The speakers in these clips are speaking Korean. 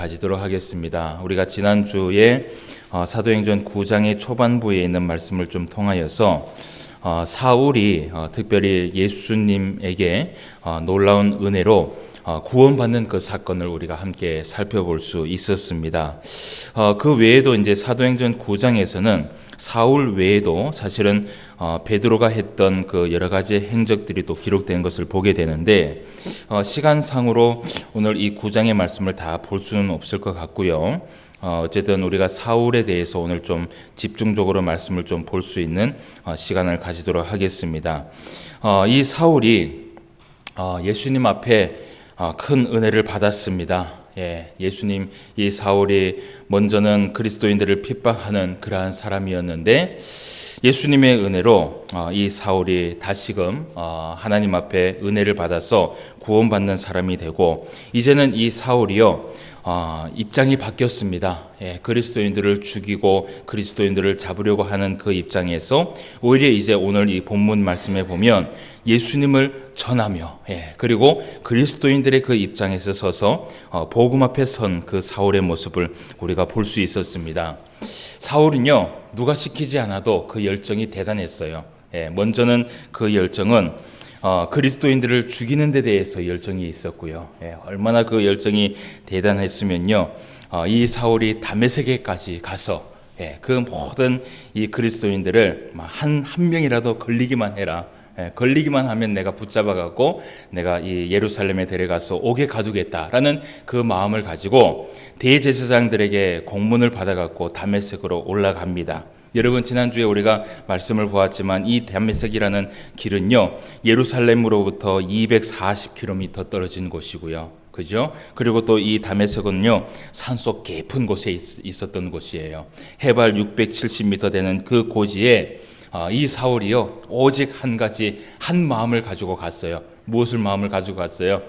가지도록 하겠습니다. 우리가 지난주에 사도행전 9장의 초반부에 있는 말씀을 좀 통하여서 사울이 특별히 예수님에게 놀라운 은혜로 구원받는 그 사건을 우리가 함께 살펴볼 수 있었습니다. 그 외에도 이제 사도행전 9장에서는 사울 외에도 사실은 베드로가 했던 그 여러 가지 행적들이 또 기록된 것을 보게 되는데 시간상으로 오늘 이 9장의 말씀을 다 볼 수는 없을 것 같고요. 어쨌든 우리가 사울에 대해서 오늘 좀 집중적으로 말씀을 좀 볼 수 있는 시간을 가지도록 하겠습니다. 이 사울이 예수님 앞에 큰 은혜를 받았습니다. 예수님, 이 사울이 먼저는 그리스도인들을 핍박하는 그러한 사람이었는데 예수님의 은혜로 이 사울이 다시금 하나님 앞에 은혜를 받아서 구원받는 사람이 되고 이제는 이 사울이요 입장이 바뀌었습니다. 그리스도인들을 죽이고 그리스도인들을 잡으려고 하는 그 입장에서 오히려 이제 오늘 이 본문 말씀에 보면 예수님을 전하며 그리고 그리스도인들의 그 입장에서 서서 복음 앞에 선 그 사울의 모습을 우리가 볼 수 있었습니다. 사울은요 누가 시키지 않아도 그 열정이 대단했어요. 먼저는 그 열정은 그리스도인들을 죽이는 데 대해서 열정이 있었고요. 얼마나 그 열정이 대단했으면요 이 사울이 다메섹에까지 가서 그 모든 이 그리스도인들을 한 명이라도 걸리기만 해라. 걸리기만 하면 내가 붙잡아갖고 내가 이 예루살렘에 데려가서 옥에 가두겠다라는 그 마음을 가지고 대제사장들에게 공문을 받아갖고 다메섹으로 올라갑니다. 여러분 지난주에 우리가 말씀을 보았지만 이 다메섹이라는 길은요 예루살렘으로부터 240km 떨어진 곳이고요. 그죠? 그리고 또 이 다메섹은요 산속 깊은 곳에 있었던 곳이에요. 해발 670m 되는 그 고지에 이 사울이요 오직 한 가지 한 마음을 가지고 갔어요. 무엇을 마음을 가지고 갔어요?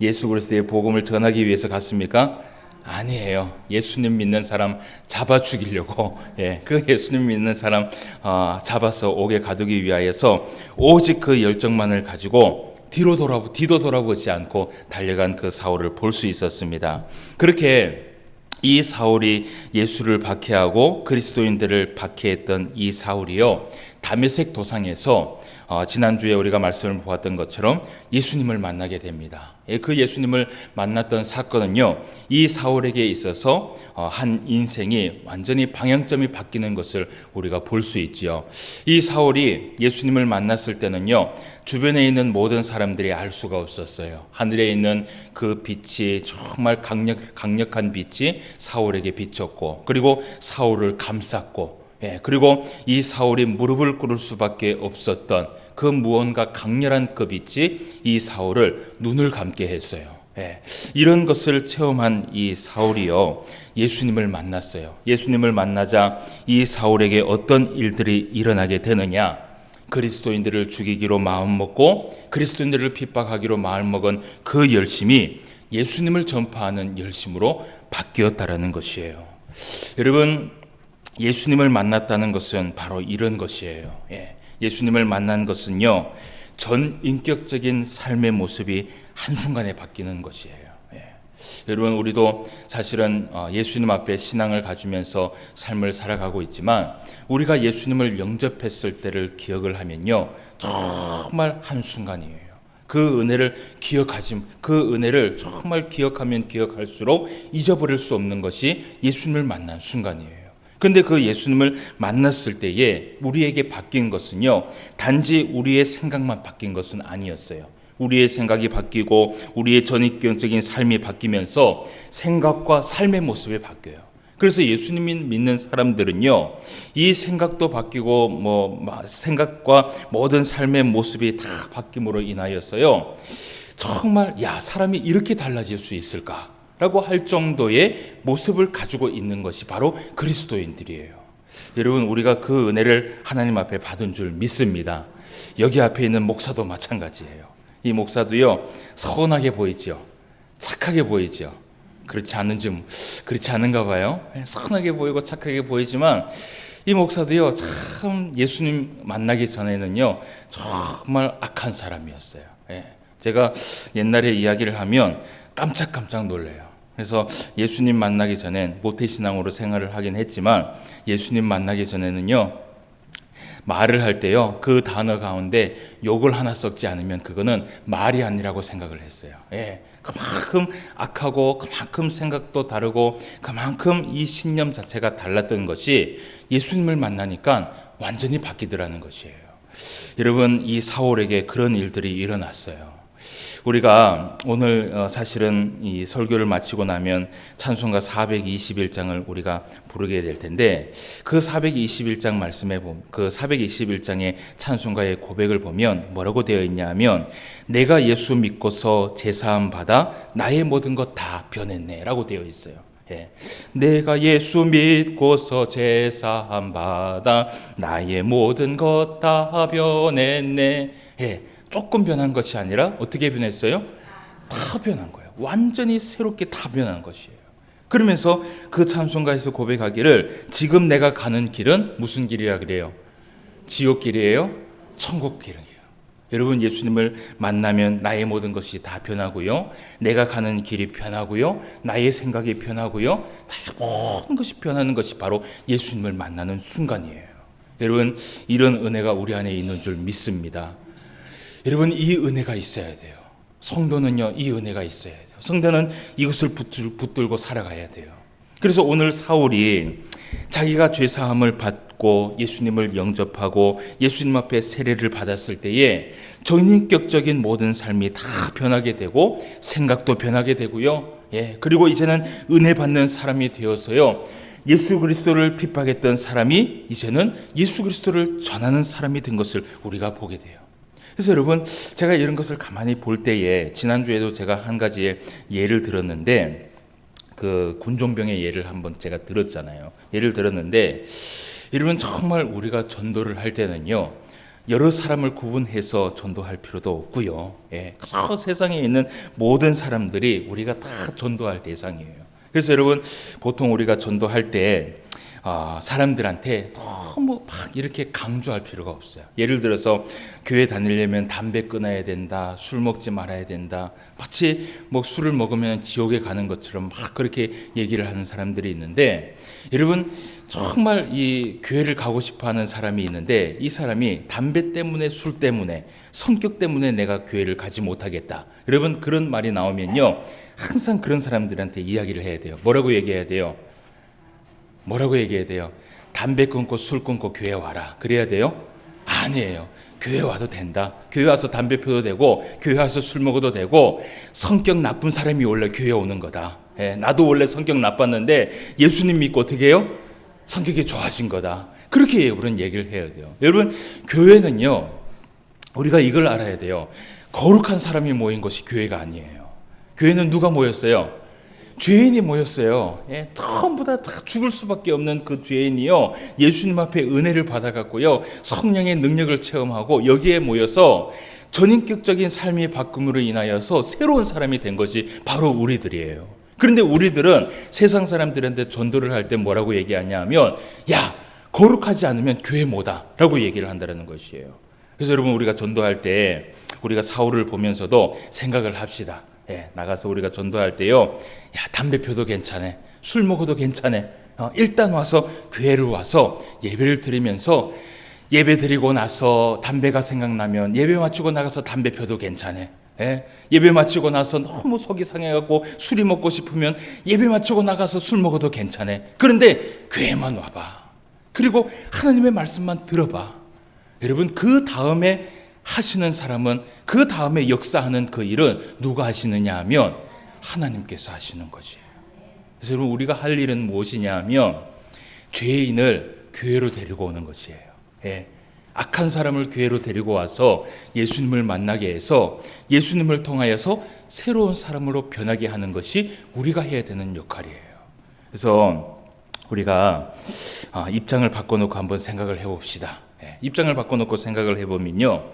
예수 그리스도의 복음을 전하기 위해서 갔습니까? 아니에요. 예수님 믿는 사람 잡아 죽이려고 그 예수님 믿는 사람 잡아서 옥에 가두기 위하여서 오직 그 열정만을 가지고 뒤도 돌아보지 않고 달려간 그 사울을 볼 수 있었습니다. 그렇게 이 사울이 예수를 박해하고 그리스도인들을 박해했던 이 사울이요 다메섹 도상에서 지난주에 우리가 말씀을 보았던 것처럼 예수님을 만나게 됩니다. 그 예수님을 만났던 사건은요 이 사울에게 있어서 한 인생이 완전히 방향점이 바뀌는 것을 우리가 볼 수 있지요. 이 사울이 예수님을 만났을 때는요 주변에 있는 모든 사람들이 알 수가 없었어요. 하늘에 있는 그 빛이 정말 강력한 빛이 사울에게 비쳤고 그리고 사울을 감쌌고 그리고 이 사울이 무릎을 꿇을 수밖에 없었던 그 무언가 강렬한 그 빛이 이 사울을 눈을 감게 했어요. 이런 것을 체험한 이 사울이요 예수님을 만났어요. 예수님을 만나자 이 사울에게 어떤 일들이 일어나게 되느냐? 그리스도인들을 죽이기로 마음먹고 그리스도인들을 핍박하기로 마음먹은 그 열심이 예수님을 전파하는 열심으로 바뀌었다라는 것이에요. 여러분 예수님을 만났다는 것은 바로 이런 것이에요. 예수님을 만난 것은요 전인격적인 삶의 모습이 한순간에 바뀌는 것이에요. 여러분 우리도 사실은 예수님 앞에 신앙을 가지면서 삶을 살아가고 있지만 우리가 예수님을 영접했을 때를 기억을 하면요 정말 한순간이에요. 그 은혜를 정말 기억하면 기억할수록 잊어버릴 수 없는 것이 예수님을 만난 순간이에요. 그런데 그 예수님을 만났을 때에 우리에게 바뀐 것은요 단지 우리의 생각만 바뀐 것은 아니었어요. 우리의 생각이 바뀌고 우리의 전인격적인 삶이 바뀌면서 생각과 삶의 모습이 바뀌어요. 그래서 예수님 믿는 사람들은요 이 생각도 바뀌고 생각과 모든 삶의 모습이 다 바뀜으로 인하여서요 정말 사람이 이렇게 달라질 수 있을까? 라고 할 정도의 모습을 가지고 있는 것이 바로 그리스도인들이에요. 여러분 우리가 그 은혜를 하나님 앞에 받은 줄 믿습니다. 여기 앞에 있는 목사도 마찬가지예요. 이 목사도요 선하게 보이죠. 착하게 보이죠. 그렇지 않은가 봐요. 선하게 보이고 착하게 보이지만 이 목사도요 참 예수님 만나기 전에는요 정말 악한 사람이었어요. 제가 옛날에 이야기를 하면 깜짝 놀라요. 그래서 예수님 만나기 전엔 모태신앙으로 생활을 하긴 했지만 예수님 만나기 전에는요, 말을 할 때요, 그 단어 가운데 욕을 하나 섞지 않으면 그거는 말이 아니라고 생각을 했어요. 예, 그만큼 악하고 그만큼 생각도 다르고 그만큼 이 신념 자체가 달랐던 것이 예수님을 만나니까 완전히 바뀌더라는 것이에요. 여러분, 이 사울에게 그런 일들이 일어났어요. 우리가 오늘 사실은 이 설교를 마치고 나면 찬송가 421장을 우리가 부르게 될 텐데, 그 421장 말씀에 보면, 그 421장의 찬송가의 고백을 보면 뭐라고 되어 있냐면, 내가 예수 믿고서 제사함 받아 나의 모든 것 다 변했네 라고 되어 있어요. 예. 내가 예수 믿고서 제사함 받아 나의 모든 것 다 변했네. 예. 조금 변한 것이 아니라 어떻게 변했어요? 다 변한 거예요. 완전히 새롭게 다 변한 것이에요. 그러면서 그 찬송가에서 고백하기를, 지금 내가 가는 길은 무슨 길이라 그래요? 지옥 길이에요? 천국 길이에요. 여러분, 예수님을 만나면 나의 모든 것이 다 변하고요, 내가 가는 길이 변하고요, 나의 생각이 변하고요, 나의 모든 것이 변하는 것이 바로 예수님을 만나는 순간이에요. 여러분, 이런 은혜가 우리 안에 있는 줄 믿습니다. 여러분, 이 은혜가 있어야 돼요. 성도는요, 이 은혜가 있어야 돼요. 성도는 이것을 붙들고 살아가야 돼요. 그래서 오늘 사울이 자기가 죄사함을 받고 예수님을 영접하고 예수님 앞에 세례를 받았을 때에 전인격적인 모든 삶이 다 변하게 되고 생각도 변하게 되고요. 예, 그리고 이제는 은혜 받는 사람이 되어서요, 예수 그리스도를 핍박했던 사람이 이제는 예수 그리스도를 전하는 사람이 된 것을 우리가 보게 돼요. 그래서 여러분, 제가 이런 것을 가만히 볼 때에, 지난주에도 제가 한 가지의 예를 들었는데, 그 군종병의 예를 한번 제가 들었잖아요. 예를 들었는데, 여러분, 정말 우리가 전도를 할 때는요, 여러 사람을 구분해서 전도할 필요도 없고요. 예, 그 세상에 있는 모든 사람들이 우리가 다 전도할 대상이에요. 그래서 여러분, 보통 우리가 전도할 때 사람들한테 너무 막 이렇게 강조할 필요가 없어요. 예를 들어서 교회 다니려면 담배 끊어야 된다, 술 먹지 말아야 된다, 마치 뭐 술을 먹으면 지옥에 가는 것처럼 막 그렇게 얘기를 하는 사람들이 있는데, 여러분, 정말 이 교회를 가고 싶어하는 사람이 있는데, 이 사람이 담배 때문에, 술 때문에, 성격 때문에 내가 교회를 가지 못하겠다, 여러분, 그런 말이 나오면요, 항상 그런 사람들한테 이야기를 해야 돼요. 뭐라고 얘기해야 돼요? 뭐라고 얘기해야 돼요? 담배 끊고 술 끊고 교회 와라, 그래야 돼요? 아니에요. 교회 와도 된다. 교회 와서 담배 피워도 되고, 교회 와서 술 먹어도 되고, 성격 나쁜 사람이 원래 교회 오는 거다. 예, 나도 원래 성격 나빴는데 예수님 믿고 어떻게 해요? 성격이 좋아진 거다. 그렇게 그런 얘기를 해야 돼요. 여러분, 교회는요, 우리가 이걸 알아야 돼요. 거룩한 사람이 모인 것이 교회가 아니에요. 교회는 누가 모였어요? 죄인이 모였어요. 예, 전부 다 죽을 수밖에 없는 그 죄인이요, 예수님 앞에 은혜를 받아갖고요, 성령의 능력을 체험하고 여기에 모여서 전인격적인 삶의 바꿈으로 인하여서 새로운 사람이 된 것이 바로 우리들이에요. 그런데 우리들은 세상 사람들한테 전도를 할 때 뭐라고 얘기하냐 하면, 야, 거룩하지 않으면 교회 뭐다 라고 얘기를 한다는 것이에요. 그래서 여러분, 우리가 전도할 때 우리가 사울을 보면서도 생각을 합시다. 예, 나가서 우리가 전도할 때요, 야, 담배 피워도 괜찮아, 술 먹어도 괜찮아, 일단 와서 교회를 와서 예배를 드리면서, 예배 드리고 나서 담배가 생각나면 예배 마치고 나가서 담배 피워도 괜찮아. 예, 예배 마치고 나서 너무 속이 상해갖고 술이 먹고 싶으면 예배 마치고 나가서 술 먹어도 괜찮아. 그런데 교회만 와봐. 그리고 하나님의 말씀만 들어봐. 여러분, 그 다음에 하시는 사람은, 그 다음에 역사하는 그 일은 누가 하시느냐 하면 하나님께서 하시는 것이에요. 그래서 여러분, 우리가 할 일은 무엇이냐 하면 죄인을 교회로 데리고 오는 것이에요. 예. 악한 사람을 교회로 데리고 와서 예수님을 만나게 해서 예수님을 통하여서 새로운 사람으로 변하게 하는 것이 우리가 해야 되는 역할이에요. 그래서 우리가 입장을 바꿔놓고 한번 생각을 해봅시다. 입장을 바꿔놓고 생각을 해보면요,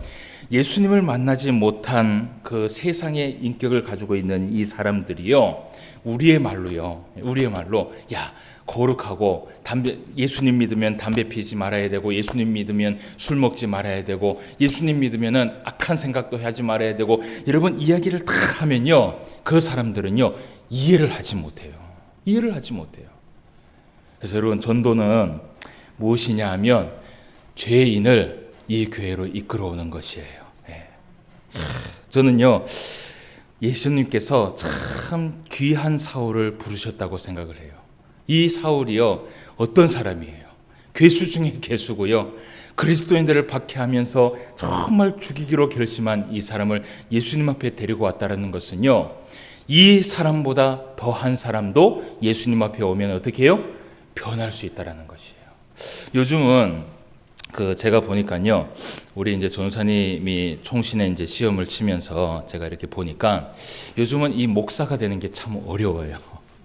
예수님을 만나지 못한 그 세상의 인격을 가지고 있는 이 사람들이요, 우리의 말로 야, 거룩하고 예수님 믿으면 담배 피지 말아야 되고, 예수님 믿으면 술 먹지 말아야 되고, 예수님 믿으면 악한 생각도 하지 말아야 되고, 여러분, 이야기를 다 하면요, 그 사람들은요, 이해를 하지 못해요. 이해를 하지 못해요. 그래서 여러분, 전도는 무엇이냐 하면 죄인을 이 교회로 이끌어오는 것이에요. 예. 저는요, 예수님께서 참 귀한 사울을 부르셨다고 생각을 해요. 이 사울이요, 어떤 사람이에요? 괴수 중에 괴수고요, 그리스도인들을 박해하면서 정말 죽이기로 결심한 이 사람을 예수님 앞에 데리고 왔다는 것은요, 이 사람보다 더한 사람도 예수님 앞에 오면 어떻게 해요? 변할 수 있다는 것이에요. 요즘은 제가 보니까요, 우리 이제 전사님이 총신에 이제 시험을 치면서 제가 이렇게 보니까 요즘은 이 목사가 되는 게 참 어려워요.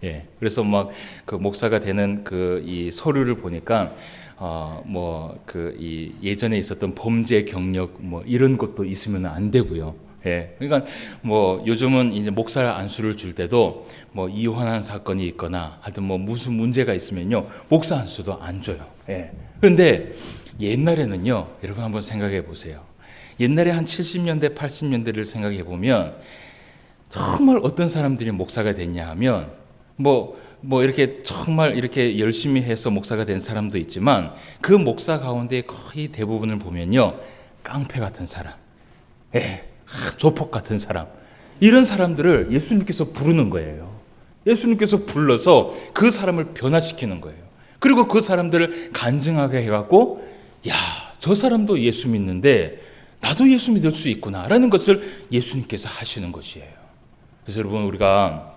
예. 그래서 막 목사가 되는 이 서류를 보니까 이 예전에 있었던 범죄 경력 이런 것도 있으면 안 되고요. 예. 그러니까 요즘은 이제 목사 안수를 줄 때도 이혼한 사건이 있거나 하여튼 무슨 문제가 있으면요, 목사 안수도 안 줘요. 예. 그런데 옛날에는요, 여러분 한번 생각해 보세요. 옛날에 한 70년대, 80년대를 생각해 보면 정말 어떤 사람들이 목사가 됐냐 하면 이렇게 정말 이렇게 열심히 해서 목사가 된 사람도 있지만 그 목사 가운데 거의 대부분을 보면요, 깡패 같은 사람, 조폭 같은 사람, 이런 사람들을 예수님께서 부르는 거예요. 예수님께서 불러서 그 사람을 변화시키는 거예요. 그리고 그 사람들을 간증하게 해갖고, 야, 저 사람도 예수 믿는데 나도 예수 믿을 수 있구나 라는 것을 예수님께서 하시는 것이에요. 그래서 여러분, 우리가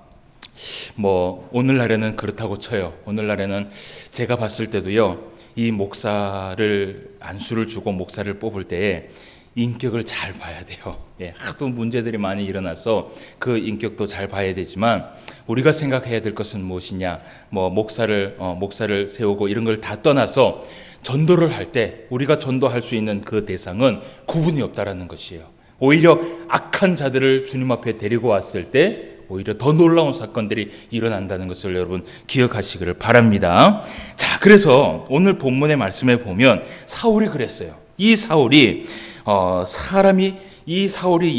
오늘날에는 그렇다고 쳐요. 오늘날에는 제가 봤을 때도요, 이 목사를 안수를 주고 목사를 뽑을 때에 인격을 잘 봐야 돼요. 예, 하도 문제들이 많이 일어나서 그 인격도 잘 봐야 되지만, 우리가 생각해야 될 것은 무엇이냐, 목사를 세우고 이런 걸 다 떠나서 전도를 할 때 우리가 전도할 수 있는 그 대상은 구분이 없다라는 것이에요. 오히려 악한 자들을 주님 앞에 데리고 왔을 때 오히려 더 놀라운 사건들이 일어난다는 것을 여러분 기억하시기를 바랍니다. 자, 그래서 오늘 본문의 말씀에 보면 사울이 그랬어요. 이 사울이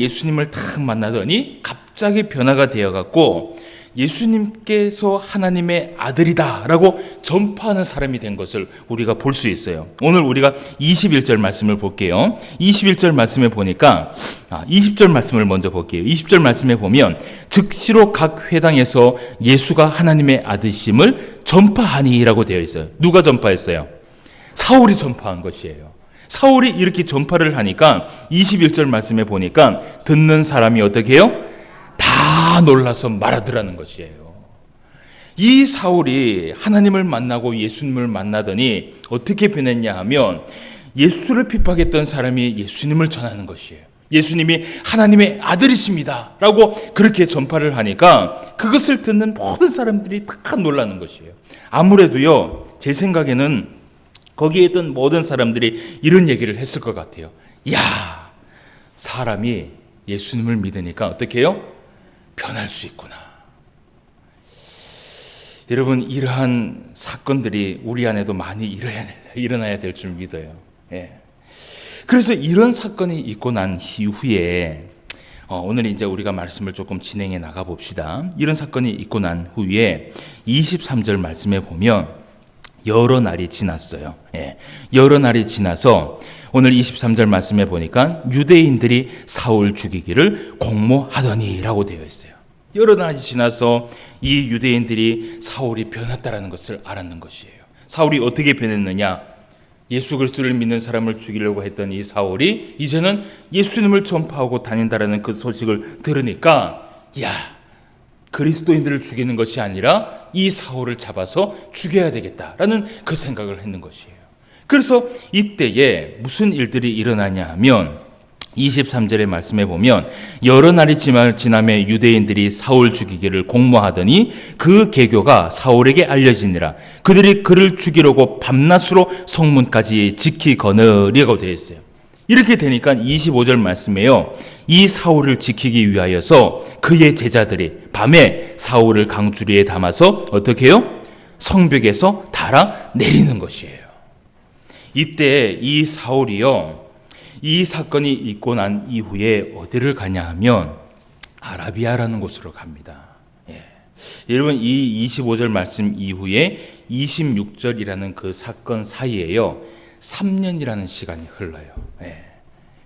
예수님을 딱 만나더니 갑자기 변화가 되어갖고 예수님께서 하나님의 아들이다라고 전파하는 사람이 된 것을 우리가 볼 수 있어요. 오늘 우리가 21절 말씀을 볼게요. 21절 말씀에 보니까 20절 말씀을 먼저 볼게요. 20절 말씀에 보면 즉시로 각 회당에서 예수가 하나님의 아들이심을 전파하니라고 되어 있어요. 누가 전파했어요? 사울이 전파한 것이에요. 사울이 이렇게 전파를 하니까 21절 말씀에 보니까 듣는 사람이 어떻게 해요? 다 놀라서 말하더라는 것이에요. 이 사울이 하나님을 만나고 예수님을 만나더니 어떻게 변했냐 하면 예수를 핍박했던 사람이 예수님을 전하는 것이에요. 예수님이 하나님의 아들이십니다 라고 그렇게 전파를 하니까 그것을 듣는 모든 사람들이 다 놀라는 것이에요. 아무래도요, 제 생각에는 거기에 있던 모든 사람들이 이런 얘기를 했을 것 같아요. 야, 사람이 예수님을 믿으니까 어떻게 해요? 변할 수 있구나. 여러분, 이러한 사건들이 우리 안에도 많이 일어나야 될 줄 믿어요. 예. 그래서 이런 사건이 있고 난 이후에 오늘 이제 우리가 말씀을 조금 진행해 나가 봅시다. 이런 사건이 있고 난 후에 23절 말씀에 보면 여러 날이 지났어요. 예. 여러 날이 지나서 오늘 23절 말씀에 보니까 유대인들이 사울 죽이기를 공모하더니라고 되어 있어요. 여러 날이 지나서 이 유대인들이 사울이 변했다라는 것을 알았는 것이에요. 사울이 어떻게 변했느냐? 예수 그리스도를 믿는 사람을 죽이려고 했던 이 사울이 이제는 예수님을 전파하고 다닌다라는 그 소식을 들으니까, 야, 그리스도인들을 죽이는 것이 아니라 이 사울을 잡아서 죽여야 되겠다라는 그 생각을 했는 것이에요. 그래서 이때에 무슨 일들이 일어나냐 하면 23절의 말씀에 보면 여러 날이 지나매 유대인들이 사울 죽이기를 공모하더니 그 계교가 사울에게 알려지니라. 그들이 그를 죽이려고 밤낮으로 성문까지 지키거느리라고 되어 있어요. 이렇게 되니까 25절 말씀에요, 이 사울을 지키기 위하여서 그의 제자들이 밤에 사울을 강주리에 담아서 어떻게 해요? 성벽에서 달아 내리는 것이에요. 이때 이 사울이요, 이 사건이 있고 난 이후에 어디를 가냐 하면 아라비아라는 곳으로 갑니다. 예. 여러분 이 25절 말씀 이후에 26절이라는 그 사건 사이에요 3년이라는 시간이 흘러요. 예.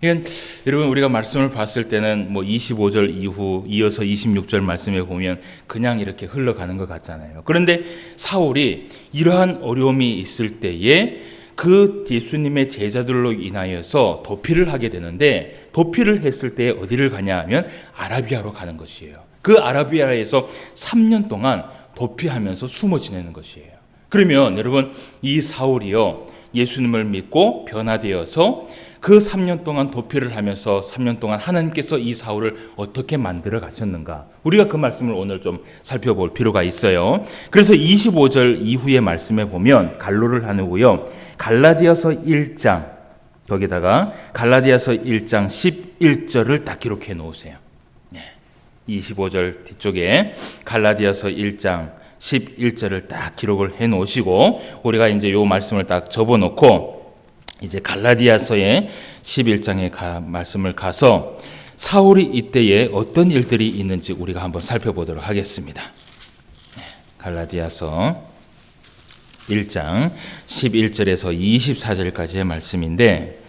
그러니까 여러분 우리가 말씀을 봤을 때는 뭐 25절 이후 이어서 26절 말씀에 보면 그냥 이렇게 흘러가는 것 같잖아요. 그런데 사울이 이러한 어려움이 있을 때에 그 예수님의 제자들로 인하여서 도피를 하게 되는데 도피를 했을 때 어디를 가냐 하면 아라비아로 가는 것이에요. 그 아라비아에서 3년 동안 도피하면서 숨어 지내는 것이에요. 그러면 여러분 이 사울이요 예수님을 믿고 변화되어서 그 3년 동안 도피를 하면서 3년 동안 하나님께서 이 사울을 어떻게 만들어 가셨는가 우리가 그 말씀을 오늘 좀 살펴볼 필요가 있어요. 그래서 25절 이후의 말씀에 보면 갈로를 하누고요 갈라디아서 1장 거기다가 갈라디아서 1장 11절을 딱 기록해 놓으세요. 25절 뒤쪽에 갈라디아서 1장 11절을 딱 기록을 해 놓으시고 우리가 이제 요 말씀을 딱 접어 놓고 이제 갈라디아서의 11장의 말씀을 가서 사울이 이때에 어떤 일들이 있는지 우리가 한번 살펴보도록 하겠습니다. 갈라디아서 1장 11절에서 24절까지의 말씀인데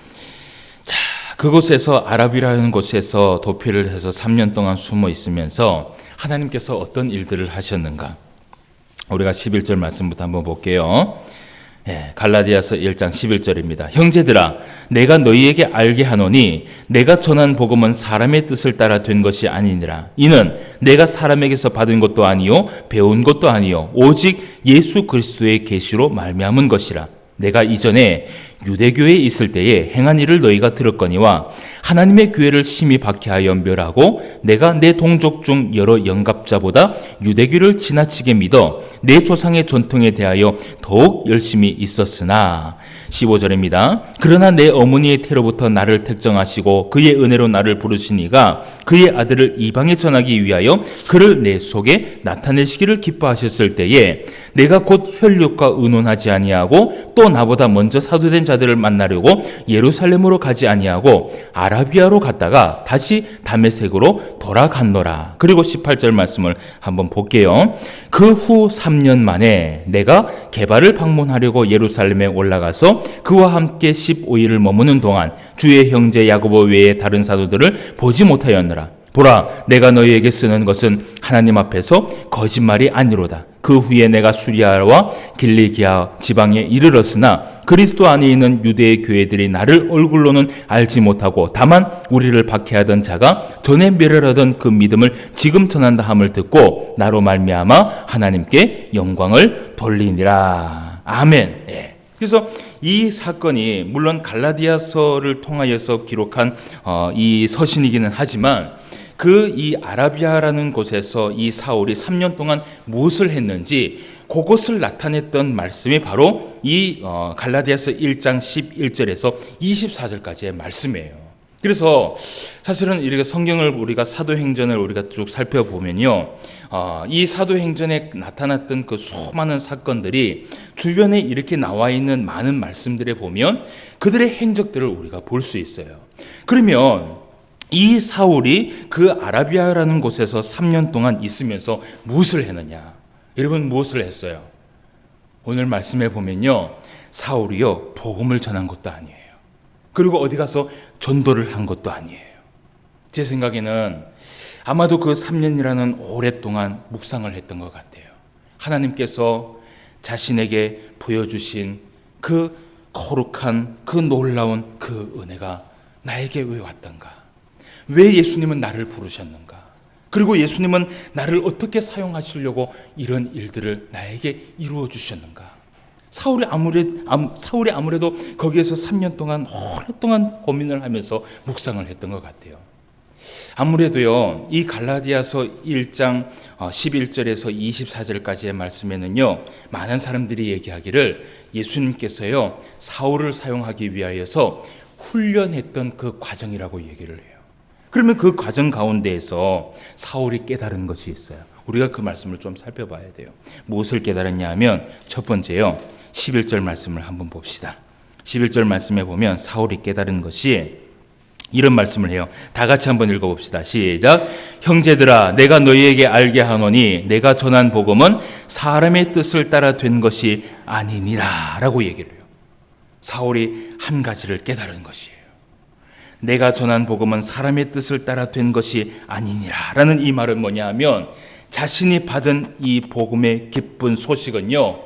자, 그곳에서 아라비라는 곳에서 도피를 해서 3년 동안 숨어 있으면서 하나님께서 어떤 일들을 하셨는가 우리가 11절 말씀부터 한번 볼게요. 갈라디아서 1장 11절입니다. 형제들아 내가 너희에게 알게 하노니 내가 전한 복음은 사람의 뜻을 따라 된 것이 아니니라. 이는 내가 사람에게서 받은 것도 아니요 배운 것도 아니요 오직 예수 그리스도의 계시로 말미암은 것이라. 내가 이전에 유대교에 있을 때에 행한 일을 너희가 들었거니와 하나님의 교회를 심히 박해하여 멸하고 내가 내 동족 중 여러 영갑자보다 유대교를 지나치게 믿어 내 조상의 전통에 대하여 더욱 열심히 있었으나 15절입니다. 그러나 내 어머니의 태로부터 나를 택정하시고 그의 은혜로 나를 부르시니가 그의 아들을 이방에 전하기 위하여 그를 내 속에 나타내시기를 기뻐하셨을 때에 내가 곧 혈육과 의논하지 아니하고 또 나보다 먼저 사도된 자들을 만나려고 예루살렘으로 가지 아니하고 아라비아로 갔다가 다시 다메섹으로 돌아갔노라. 그리고 18절 말씀을 한번 볼게요. 그 후 3년 만에 내가 게바를 방문하려고 예루살렘에 올라가서 그와 함께 15일을 머무는 동안 주의 형제 야고보 외에 다른 사도들을 보지 못하였노라. 보라 내가 너희에게 쓰는 것은 하나님 앞에서 거짓말이 아니로다. 그 후에 내가 수리아와 길리기아 지방에 이르렀으나 그리스도 안에 있는 유대의 교회들이 나를 얼굴로는 알지 못하고 다만 우리를 박해하던 자가 전에 멸하던 그 믿음을 지금 전한다 함을 듣고 나로 말미암아 하나님께 영광을 돌리니라. 아멘. 그래서 이 사건이 물론 갈라디아서를 통하여서 기록한 이 서신이기는 하지만 그 이 아라비아라는 곳에서 이 사울이 3년 동안 무엇을 했는지 그것을 나타냈던 말씀이 바로 이 갈라디아서 1장 11절에서 24절까지의 말씀이에요. 그래서 사실은 이렇게 성경을 우리가 사도행전을 우리가 쭉 살펴보면요, 이 사도행전에 나타났던 그 수많은 사건들이 주변에 이렇게 나와 있는 많은 말씀들에 보면 그들의 행적들을 우리가 볼 수 있어요. 그러면 이 사울이 그 아라비아라는 곳에서 3년 동안 있으면서 무엇을 했느냐? 여러분 무엇을 했어요? 오늘 말씀해 보면요, 사울이요 복음을 전한 것도 아니에요. 그리고 어디 가서 전도를 한 것도 아니에요. 제 생각에는 아마도 그 3년이라는 오랫동안 묵상을 했던 것 같아요. 하나님께서 자신에게 보여주신 그 거룩한 그 놀라운 그 은혜가 나에게 왜 왔던가? 왜 예수님은 나를 부르셨는가? 그리고 예수님은 나를 어떻게 사용하시려고 이런 일들을 나에게 이루어 주셨는가? 사울이 아무래도 거기에서 3년 동안 오랫동안 고민을 하면서 묵상을 했던 것 같아요. 아무래도요, 이 갈라디아서 1장 11절에서 24절까지의 말씀에는요, 많은 사람들이 얘기하기를 예수님께서요 사울을 사용하기 위하여서 훈련했던 그 과정이라고 얘기를 해요. 그러면 그 과정 가운데에서 사울이 깨달은 것이 있어요. 우리가 그 말씀을 좀 살펴봐야 돼요. 무엇을 깨달았냐 하면 첫 번째요, 11절 말씀을 한번 봅시다. 11절 말씀에 보면 사울이 깨달은 것이 이런 말씀을 해요. 다 같이 한번 읽어봅시다. 시작. 형제들아, 내가 너희에게 알게 하노니 내가 전한 복음은 사람의 뜻을 따라 된 것이 아니니라 라고 얘기를 해요. 사울이 한 가지를 깨달은 것이에요. 내가 전한 복음은 사람의 뜻을 따라 된 것이 아니니라 라는 이 말은 뭐냐 하면, 자신이 받은 이 복음의 기쁜 소식은요,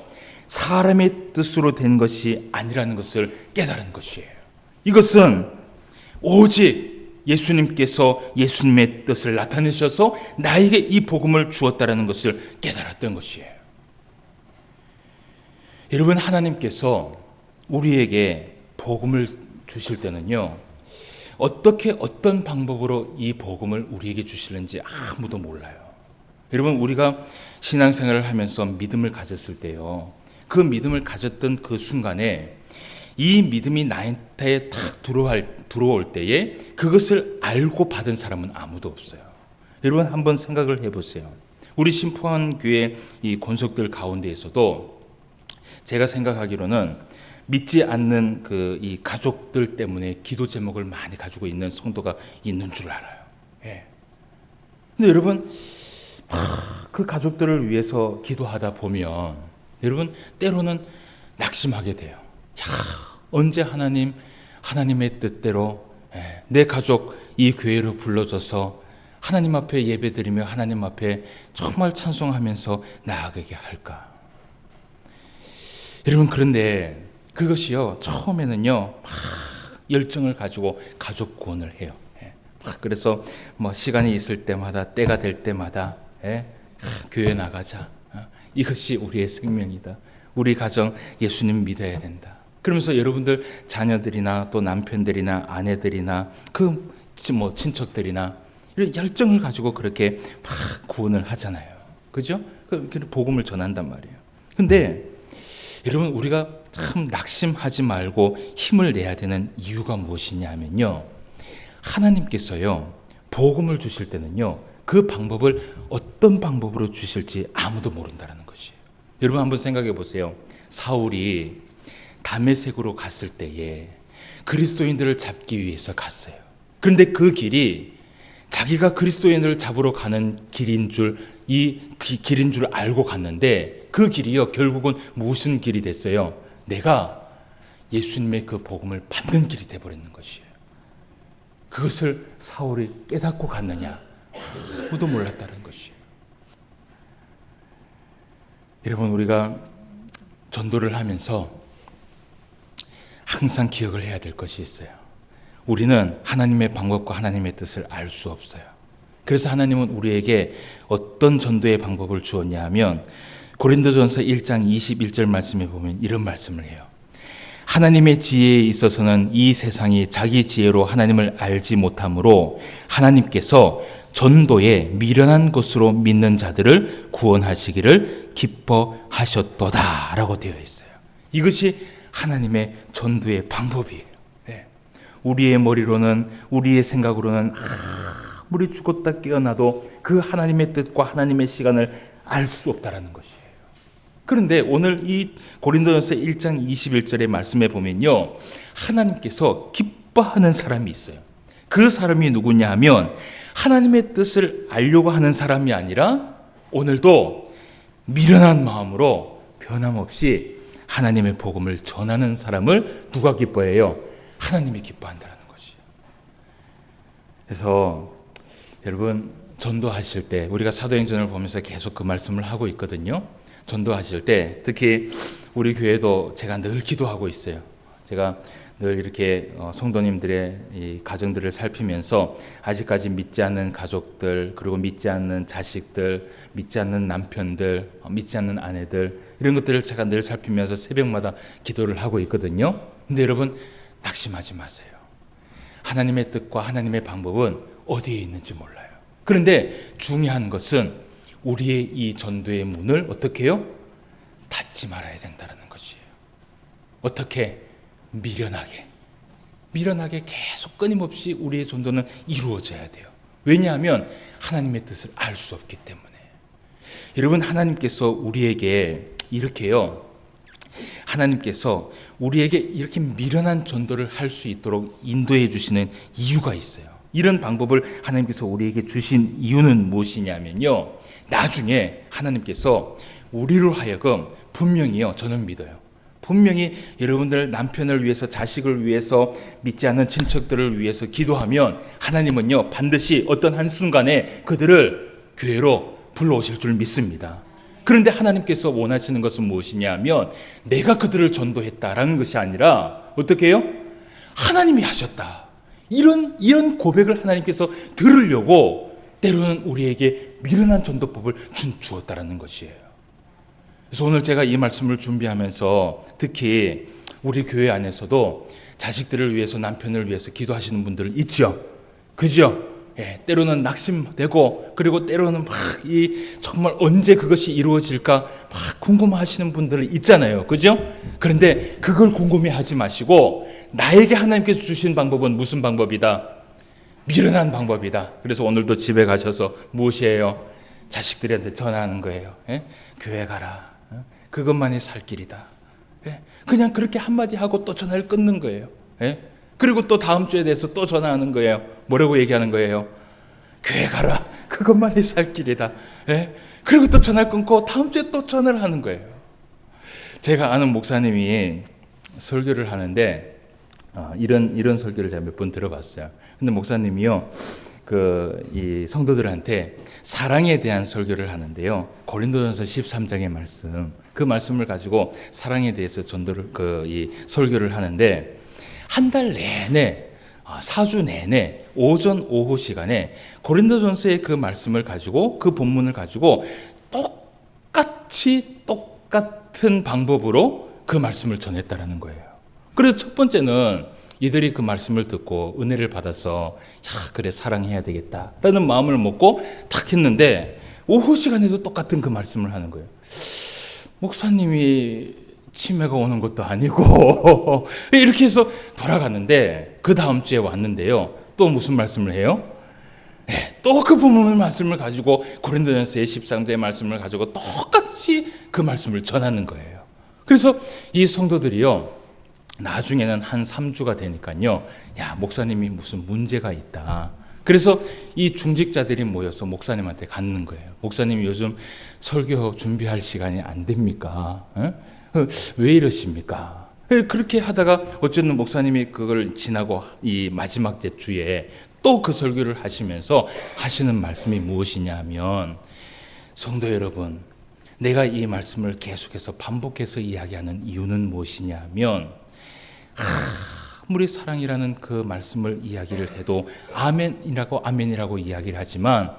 사람의 뜻으로 된 것이 아니라는 것을 깨달은 것이에요. 이것은 오직 예수님께서 예수님의 뜻을 나타내셔서 나에게 이 복음을 주었다라는 것을 깨달았던 것이에요. 여러분, 하나님께서 우리에게 복음을 주실 때는요, 어떻게 어떤 방법으로 이 복음을 우리에게 주시는지 아무도 몰라요. 여러분, 우리가 신앙생활을 하면서 믿음을 가졌을 때요, 그 믿음을 가졌던 그 순간에 이 믿음이 나한테 탁 들어올 때에 그것을 알고 받은 사람은 아무도 없어요. 여러분, 한번 생각을 해보세요. 우리 신포한교회 이 권속들 가운데에서도 제가 생각하기로는 믿지 않는 이 가족들 때문에 기도 제목을 많이 가지고 있는 성도가 있는 줄 알아요. 예. 근데 여러분, 그 가족들을 위해서 기도하다 보면 여러분, 때로는 낙심하게 돼요. 언제 하나님의 뜻대로 내 가족 이 교회로 불러줘서 하나님 앞에 예배드리며 하나님 앞에 정말 찬송하면서 나아가게 할까? 여러분, 그런데 그것이요, 처음에는요, 막 열정을 가지고 가족 구원을 해요. 그래서 시간이 있을 때마다, 때가 될 때마다 교회 나가자. 이것이 우리의 생명이다. 우리 가정 예수님 믿어야 된다. 그러면서 여러분들 자녀들이나 또 남편들이나 아내들이나 친척들이나 이런 열정을 가지고 그렇게 막 구원을 하잖아요. 그죠? 복음을 전한단 말이에요. 근데 여러분, 우리가 참 낙심하지 말고 힘을 내야 되는 이유가 무엇이냐 하면요, 하나님께서요, 복음을 주실 때는요, 그 방법을 어떤 방법으로 주실지 아무도 모른다는 것이에요. 여러분, 한번 생각해 보세요. 사울이 다메섹으로 갔을 때에 그리스도인들을 잡기 위해서 갔어요. 그런데 그 길이 자기가 그리스도인들을 잡으러 가는 길인 줄 알고 갔는데, 그 길이요, 결국은 무슨 길이 됐어요? 내가 예수님의 그 복음을 받는 길이 되어버리는 것이에요. 그것을 사울이 깨닫고 갔느냐? 아무도 몰랐다는 것이에요. 여러분, 우리가 전도를 하면서 항상 기억을 해야 될 것이 있어요. 우리는 하나님의 방법과 하나님의 뜻을 알 수 없어요. 그래서 하나님은 우리에게 어떤 전도의 방법을 주었냐 하면, 고린도전서 1장 21절 말씀에 보면 이런 말씀을 해요. 하나님의 지혜에 있어서는 이 세상이 자기 지혜로 하나님을 알지 못하므로 하나님께서 전도에 미련한 것으로 믿는 자들을 구원하시기를 기뻐하셨도다 라고 되어 있어요. 이것이 하나님의 전도의 방법이에요. 우리의 머리로는, 우리의 생각으로는 아무리 죽었다 깨어나도 그 하나님의 뜻과 하나님의 시간을 알 수 없다라는 것이에요. 그런데 오늘 이 고린도전서 1장 21절의 말씀에 보면요, 하나님께서 기뻐하는 사람이 있어요. 그 사람이 누구냐 하면, 하나님의 뜻을 알려고 하는 사람이 아니라 오늘도 미련한 마음으로 변함없이 하나님의 복음을 전하는 사람을 누가 기뻐해요? 하나님이 기뻐한다는 것이에요. 그래서 여러분, 전도하실 때, 우리가 사도행전을 보면서 계속 그 말씀을 하고 있거든요. 전도하실 때 특히 우리 교회도 제가 늘 기도하고 있어요. 제가 늘 이렇게 성도님들의 이 가정들을 살피면서 아직까지 믿지 않는 가족들, 그리고 믿지 않는 자식들, 믿지 않는 남편들, 믿지 않는 아내들, 이런 것들을 제가 늘 살피면서 새벽마다 기도를 하고 있거든요. 근데 여러분, 낙심하지 마세요. 하나님의 뜻과 하나님의 방법은 어디에 있는지 몰라요. 그런데 중요한 것은 우리의 이 전도의 문을 어떻게 해요? 닫지 말아야 된다는 것이에요. 어떻게? 미련하게 계속 끊임없이 우리의 전도는 이루어져야 돼요. 왜냐하면 하나님의 뜻을 알 수 없기 때문에. 여러분, 하나님께서 우리에게 이렇게요, 하나님께서 우리에게 이렇게 미련한 전도를 할 수 있도록 인도해 주시는 이유가 있어요. 이런 방법을 하나님께서 우리에게 주신 이유는 무엇이냐면요, 나중에 하나님께서 우리로 하여금 분명히요, 저는 믿어요, 분명히 여러분들 남편을 위해서, 자식을 위해서, 믿지 않는 친척들을 위해서 기도하면 하나님은요 반드시 어떤 한순간에 그들을 교회로 불러오실 줄 믿습니다. 그런데 하나님께서 원하시는 것은 무엇이냐면 내가 그들을 전도했다라는 것이 아니라 어떻게 해요? 하나님이 하셨다, 이런 고백을 하나님께서 들으려고 때로는 우리에게 미련한 전도법을 주었다라는 것이에요. 그래서 오늘 제가 이 말씀을 준비하면서 특히 우리 교회 안에서도 자식들을 위해서, 남편을 위해서 기도하시는 분들 있죠. 그죠? 예, 때로는 낙심되고, 그리고 때로는 정말 언제 그것이 이루어질까 막 궁금하시는 분들 있잖아요. 그죠? 그런데 그걸 궁금해하지 마시고 나에게 하나님께서 주신 방법은 무슨 방법이다? 미련한 방법이다. 그래서 오늘도 집에 가셔서 무엇이에요? 자식들한테 전하는 거예요. 예? 교회 가라. 그것만이 살 길이다. 예? 그냥 그렇게 한마디 하고 또 전화를 끊는 거예요. 예? 그리고 또 다음 주에 대해서 또 전화하는 거예요. 뭐라고 얘기하는 거예요? 교회 가라. 그것만이 살 길이다. 예? 그리고 또 전화를 끊고 다음 주에 또 전화를 하는 거예요. 제가 아는 목사님이 설교를 하는데 이런 설교를 제가 몇 번 들어봤어요. 근데 목사님이요, 이 성도들한테 사랑에 대한 설교를 하는데요, 고린도전서 13장의 말씀, 그 말씀을 가지고 사랑에 대해서 이 설교를 하는데 한 달 내내, 4주 내내 오전 오후 시간에 고린도전서의 그 말씀을 가지고, 그 본문을 가지고 똑같은 방법으로 그 말씀을 전했다라는 거예요. 그래서 첫 번째는 이들이 그 말씀을 듣고 은혜를 받아서 그래 사랑해야 되겠다라는 마음을 먹고 탁 했는데 오후 시간에도 똑같은 그 말씀을 하는 거예요. 목사님이 치매가 오는 것도 아니고 이렇게 해서 돌아갔는데 그 다음 주에 왔는데요, 또 무슨 말씀을 해요? 네, 또 그 본문의 말씀을 가지고 고린도전서의 13장의 말씀을 가지고 똑같이 그 말씀을 전하는 거예요. 그래서 이 성도들이요, 나중에는 한 3주가 되니까요, 야, 목사님이 무슨 문제가 있다. 그래서 이 중직자들이 모여서 목사님한테 갔는 거예요. 목사님 요즘 설교 준비할 시간이 안 됩니까? 왜 이러십니까? 그렇게 하다가 어쨌든 목사님이 그걸 지나고 이 마지막 주에 또 그 설교를 하시면서 하시는 말씀이 무엇이냐 하면, 성도 여러분, 내가 이 말씀을 계속해서 반복해서 이야기하는 이유는 무엇이냐 하면, 아무리 사랑이라는 그 말씀을 이야기를 해도 아멘이라고 이야기를 하지만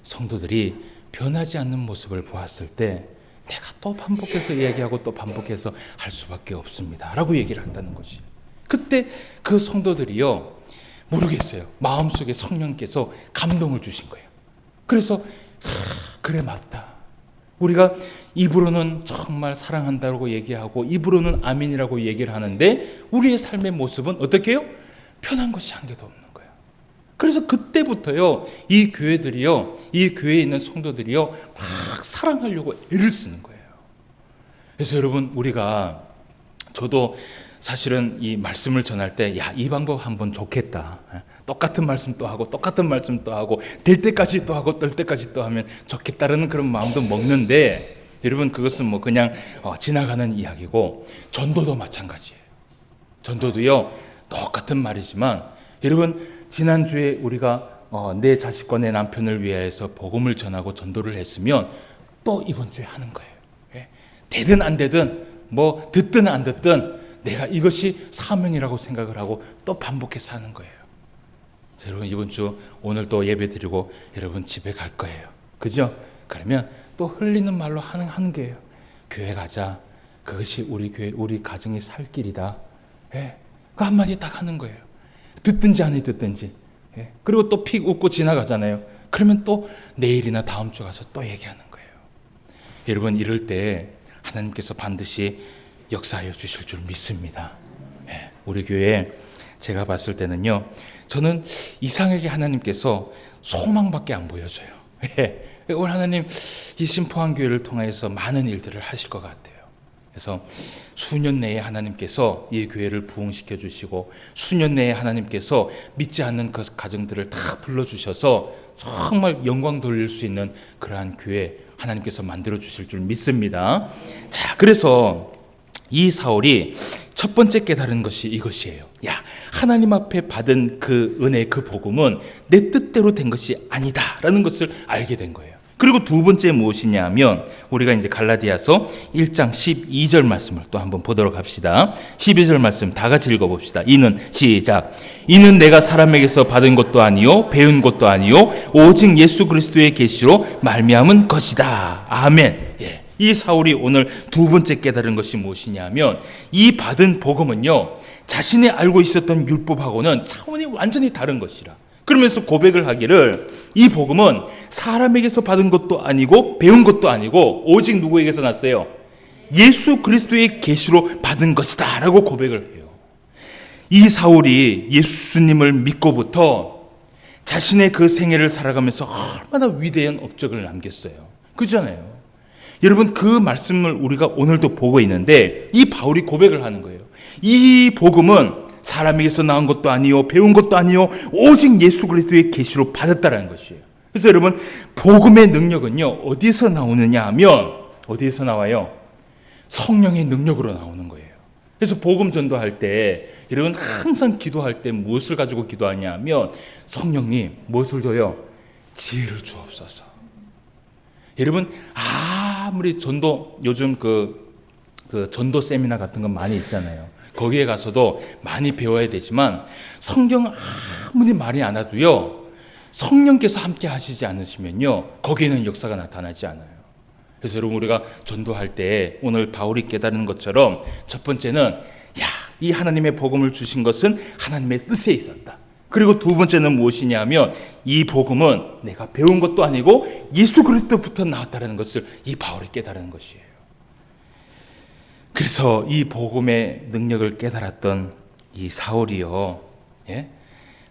성도들이 변하지 않는 모습을 보았을 때 내가 또 반복해서 이야기하고 또 반복해서 할 수밖에 없습니다 라고 얘기를 한다는 것이, 그때 그 성도들이요, 모르겠어요, 마음속에 성령께서 감동을 주신 거예요. 그래서 그래, 맞다, 우리가 입으로는 정말 사랑한다고 얘기하고 입으로는 아멘이라고 얘기를 하는데 우리의 삶의 모습은 어떻게 해요? 변한 것이 한 개도 없는 거예요. 그래서 그때부터요, 이 교회들이요, 이 교회에 있는 성도들이요, 막 사랑하려고 애를 쓰는 거예요. 그래서 여러분, 저도 사실은 이 말씀을 전할 때, 이 방법 한번 좋겠다, 똑같은 말씀 또 하고 똑같은 말씀 또 하고 될 때까지 또 하고 뜰 때까지 또 하면 좋겠다라는 그런 마음도 먹는데, 여러분, 그것은 그냥 지나가는 이야기고, 전도도 마찬가지예요. 전도도요, 똑같은 말이지만, 여러분, 지난주에 우리가 내 자식과 내 남편을 위해서 복음을 전하고 전도를 했으면 또 이번 주에 하는 거예요. 되든 안 되든, 듣든 안 듣든 내가 이것이 사명이라고 생각을 하고 또 반복해서 하는 거예요. 그래서 여러분, 이번 주 오늘 또 예배 드리고 여러분 집에 갈 거예요. 그죠? 그러면 또 흘리는 말로 하는 거예요. 교회 가자. 그것이 우리 교회, 우리 가정이 살 길이다. 그 한마디 딱 하는 거예요. 듣든지 안 듣든지. 그리고 또 픽 웃고 지나가잖아요. 그러면 또 내일이나 다음 주 가서 또 얘기하는 거예요. 여러분, 이럴 때 하나님께서 반드시 역사하여 주실 줄 믿습니다. 우리 교회 제가 봤을 때는요, 저는 이상하게 하나님께서 소망밖에 안 보여져요. 오늘 하나님 이 신포한 교회를 통해서 많은 일들을 하실 것 같아요. 그래서 수년 내에 하나님께서 이 교회를 부흥시켜 주시고 수년 내에 하나님께서 믿지 않는 그 가정들을 다 불러주셔서 정말 영광 돌릴 수 있는 그러한 교회 하나님께서 만들어 주실 줄 믿습니다. 자, 그래서 이 사울이 첫 번째 깨달은 것이 이것이에요. 야, 하나님 앞에 받은 그 은혜, 그 복음은 내 뜻대로 된 것이 아니다라는 것을 알게 된 거예요. 그리고 두 번째 무엇이냐 하면 우리가 이제 갈라디아서 1장 12절 말씀을 또 한번 보도록 합시다. 12절 말씀 다 같이 읽어봅시다. 이는 시작. 이는 내가 사람에게서 받은 것도 아니요 배운 것도 아니요 오직 예수 그리스도의 계시로 말미암은 것이다. 아멘. 예. 이 사울이 오늘 두 번째 깨달은 것이 무엇이냐 하면 이 받은 복음은요 자신이 알고 있었던 율법하고는 차원이 완전히 다른 것이라. 그러면서 고백을 하기를 이 복음은 사람에게서 받은 것도 아니고 배운 것도 아니고 오직 누구에게서 났어요? 예수 그리스도의 계시로 받은 것이다 라고 고백을 해요. 이 사울이 예수님을 믿고부터 자신의 그 생애를 살아가면서 얼마나 위대한 업적을 남겼어요. 그렇잖아요. 여러분, 그 말씀을 우리가 오늘도 보고 있는데 이 바울이 고백을 하는 거예요. 이 복음은 사람에게서 나온 것도 아니요 배운 것도 아니요 오직 예수 그리스도의 계시로 받았다라는 것이에요. 그래서 여러분, 복음의 능력은요 어디에서 나오느냐 하면 어디에서 나와요? 성령의 능력으로 나오는 거예요. 그래서 복음 전도할 때 여러분 항상 기도할 때 무엇을 가지고 기도하냐 하면 성령님 무엇을 줘요? 지혜를 주옵소서. 여러분, 아무리 전도 요즘 그 전도 세미나 같은 건 많이 있잖아요. 거기에 가서도 많이 배워야 되지만 성경 아무리 말이 안 와도요 성령께서 함께 하시지 않으시면요 거기에는 역사가 나타나지 않아요. 그래서 여러분, 우리가 전도할 때 오늘 바울이 깨달은 것처럼 첫 번째는 이 하나님의 복음을 주신 것은 하나님의 뜻에 있었다. 그리고 두 번째는 무엇이냐 하면 이 복음은 내가 배운 것도 아니고 예수 그리스도부터 나왔다는 것을 이 바울이 깨달은 것이에요. 그래서 이 복음의 능력을 깨달았던 이 사울이요,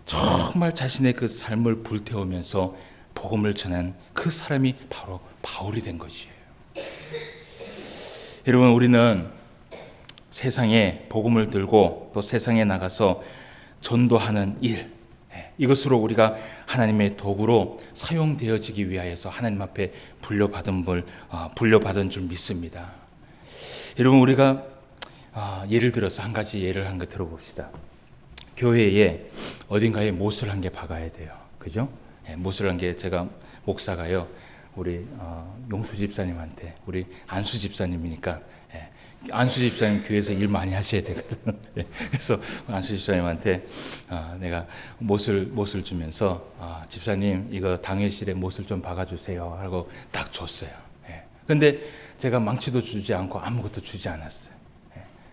정말 자신의 그 삶을 불태우면서 복음을 전한 그 사람이 바로 바울이 된 것이에요. 여러분, 우리는 세상에 복음을 들고 또 세상에 나가서 전도하는 일, 이것으로 우리가 하나님의 도구로 사용되어지기 위하여서 하나님 앞에 불려받은 줄 믿습니다. 여러분, 우리가 예를 들어서 한 가지 예를 한 거 들어봅시다. 교회에 어딘가에 못을 한 개 박아야 돼요. 그죠? 못을 한 개, 제가 목사가요 우리 용수 집사님한테, 우리 안수 집사님이니까 안수 집사님 교회에서 일 많이 하셔야 되거든. 그래서 안수 집사님한테 내가 못을 주면서 집사님 이거 당회실에 못을 좀 박아주세요 하고 딱 줬어요. 근데 제가 망치도 주지 않고 아무것도 주지 않았어요.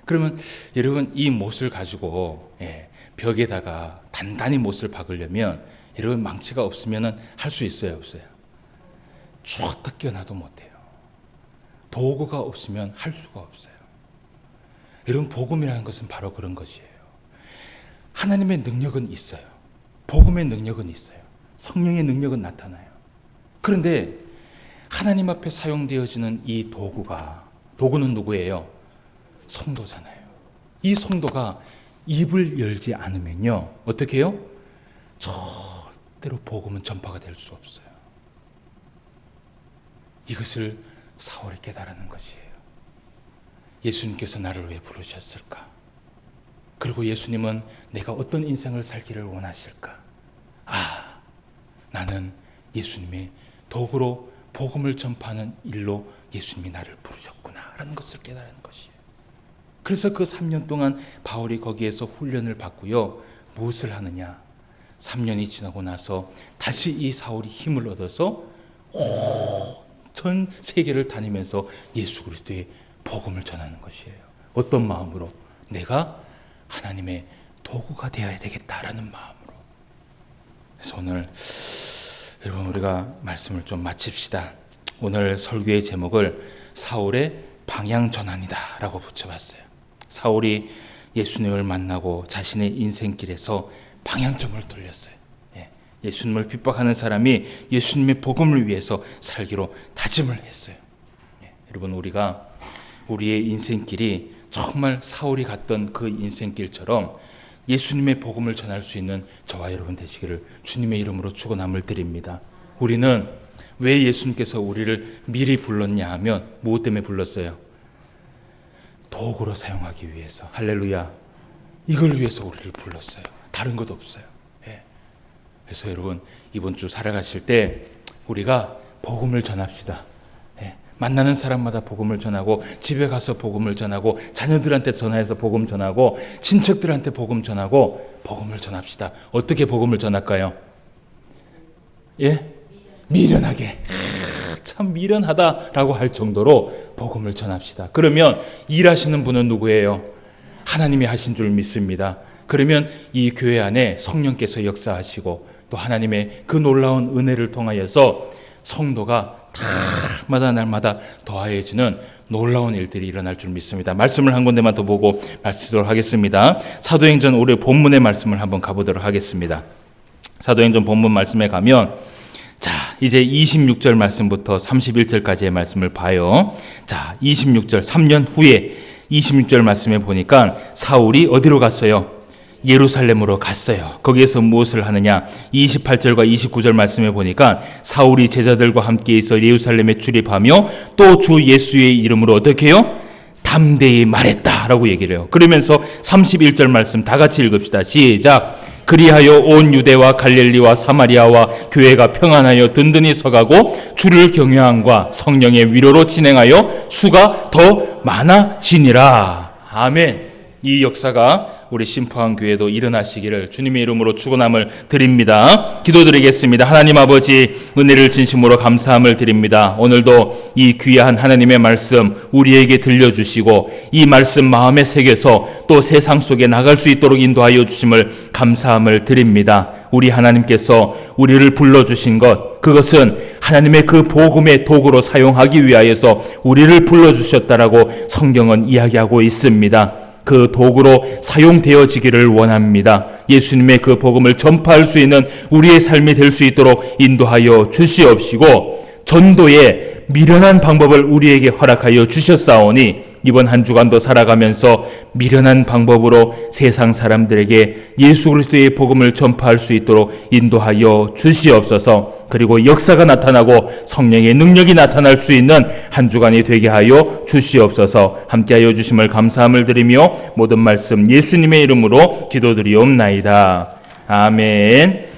그러면 여러분, 이 못을 가지고 벽에다가 단단히 못을 박으려면 여러분 망치가 없으면 할 수 있어요, 없어요? 쭉 끼워놔도 못해요. 도구가 없으면 할 수가 없어요. 여러분, 복음이라는 것은 바로 그런 것이에요. 하나님의 능력은 있어요. 복음의 능력은 있어요. 성령의 능력은 나타나요. 그런데 하나님 앞에 사용되어지는 이 도구는 누구예요? 성도잖아요. 이 성도가 입을 열지 않으면요 어떻게 해요? 절대로 복음은 전파가 될 수 없어요. 이것을 사울이 깨달은 것이에요. 예수님께서 나를 왜 부르셨을까? 그리고 예수님은 내가 어떤 인생을 살기를 원하실까? 나는 예수님의 도구로 복음을 전파하는 일로 예수님이 나를 부르셨구나 라는 것을 깨달은 것이에요. 그래서 그 3년 동안 바울이 거기에서 훈련을 받고요, 무엇을 하느냐? 3년이 지나고 나서 다시 이 사울이 힘을 얻어서 전 세계를 다니면서 예수 그리스도의 복음을 전하는 것이에요. 어떤 마음으로? 내가 하나님의 도구가 되어야 되겠다라는 마음으로. 그래서 오늘 여러분, 우리가 말씀을 좀 마칩시다. 오늘 설교의 제목을 사울의 방향 전환이다 라고 붙여봤어요. 사울이 예수님을 만나고 자신의 인생길에서 방향점을 돌렸어요. 예수님을 핍박하는 사람이 예수님의 복음을 위해서 살기로 다짐을 했어요. 여러분, 우리가 우리의 인생길이 정말 사울이 갔던 그 인생길처럼 예수님의 복음을 전할 수 있는 저와 여러분 되시기를 주님의 이름으로 축원함을 드립니다. 우리는 왜 예수님께서 우리를 미리 불렀냐 하면 무엇 때문에 불렀어요? 도구로 사용하기 위해서. 할렐루야. 이걸 위해서 우리를 불렀어요. 다른 것 없어요. 예. 그래서 여러분 이번 주 살아가실 때 우리가 복음을 전합시다. 예. 만나는 사람마다 복음을 전하고, 집에 가서 복음을 전하고, 자녀들한테 전화해서 복음 전하고, 친척들한테 복음 전하고, 복음을 전합시다. 어떻게 복음을 전할까요? 예? 미련하게. 참 미련하다라고 할 정도로 복음을 전합시다. 그러면 일하시는 분은 누구예요? 하나님이 하신 줄 믿습니다. 그러면 이 교회 안에 성령께서 역사하시고, 또 하나님의 그 놀라운 은혜를 통하여서 성도가 날마다 더하여지는 놀라운 일들이 일어날 줄 믿습니다. 말씀을 한 군데만 더 보고 마치도록 하겠습니다. 사도행전 올해 본문의 말씀을 한번 가보도록 하겠습니다. 사도행전 본문 말씀에 가면, 자, 이제 26절 말씀부터 31절까지의 말씀을 봐요. 자, 26절, 3년 후에 26절 말씀에 보니까 사울이 어디로 갔어요? 예루살렘으로 갔어요. 거기에서 무엇을 하느냐? 28절과 29절 말씀에 보니까 사울이 제자들과 함께 있어 예루살렘에 출입하며 또 주 예수의 이름으로 어떻게 해요? 담대히 말했다라고 얘기를 해요. 그러면서 31절 말씀 다 같이 읽읍시다. 시작. 그리하여 온 유대와 갈릴리와 사마리아와 교회가 평안하여 든든히 서가고 주를 경외함과 성령의 위로로 진행하여 수가 더 많아지니라. 아멘. 이 역사가 우리 심포한 교회도 일어나시기를 주님의 이름으로 축원함을 드립니다. 기도드리겠습니다. 하나님 아버지, 은혜를 진심으로 감사함을 드립니다. 오늘도 이 귀한 하나님의 말씀 우리에게 들려주시고 이 말씀 마음에 새겨서 또 세상 속에 나갈 수 있도록 인도하여 주심을 감사함을 드립니다. 우리 하나님께서 우리를 불러주신 것, 그것은 하나님의 그 복음의 도구로 사용하기 위하여서 우리를 불러주셨다라고 성경은 이야기하고 있습니다. 그 도구로 사용되어지기를 원합니다. 예수님의 그 복음을 전파할 수 있는 우리의 삶이 될 수 있도록 인도하여 주시옵시고, 전도의 미련한 방법을 우리에게 허락하여 주셨사오니 이번 한 주간도 살아가면서 미련한 방법으로 세상 사람들에게 예수 그리스도의 복음을 전파할 수 있도록 인도하여 주시옵소서. 그리고 역사가 나타나고 성령의 능력이 나타날 수 있는 한 주간이 되게 하여 주시옵소서. 함께하여 주심을 감사함을 드리며 모든 말씀 예수님의 이름으로 기도드리옵나이다. 아멘.